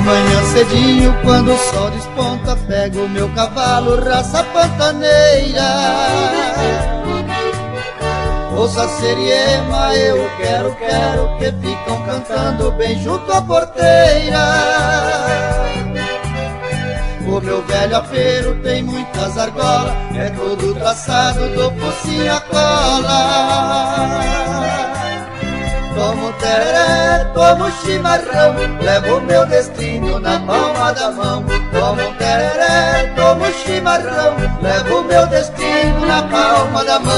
manhã cedinho, quando o sol desponta, pego o meu cavalo, raça pantaneira. Ouça Seriema, eu quero, que ficam cantando bem junto à porteira. O meu velho apero tem muitas argolas, é todo traçado do focinho a cola. Tomo tereré, tomo chimarrão, levo meu destino na palma da mão. Tomo tereré, tomo chimarrão, levo meu destino na palma da mão.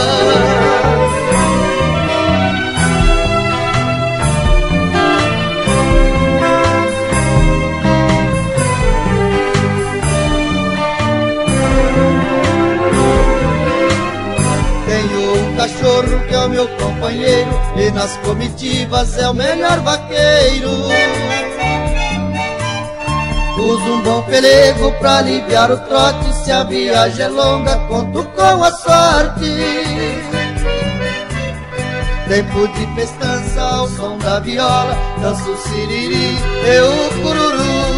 Cachorro que é o meu companheiro e nas comitivas é o melhor vaqueiro. Uso um bom pelego pra aliviar o trote, se a viagem é longa conto com a sorte. Tempo de festança ao som da viola, danço o siriri e o cururu.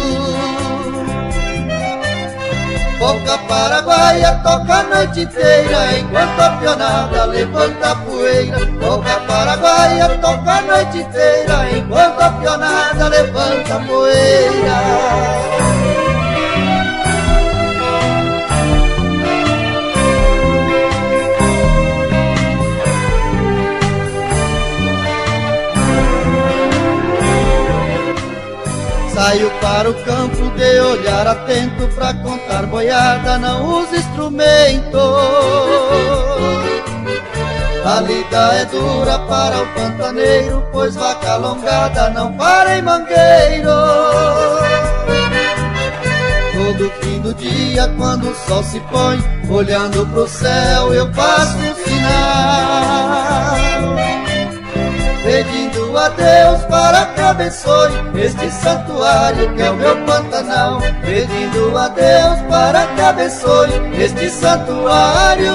Boca paraguaia toca a noite inteira, enquanto a pionada levanta a poeira. Boca paraguaia toca a noite inteira, enquanto a pionada levanta a poeira. Saio para o campo de olhar atento, pra contar boiada não uso instrumento. A lida é dura para o pantaneiro, pois vaca alongada não para em mangueiro. Todo fim do dia, quando o sol se põe, olhando pro céu eu faço um sinal, pedindo a Deus para que abençoe este santuário que é o meu Pantanal. Pedindo a Deus para que abençoe este santuário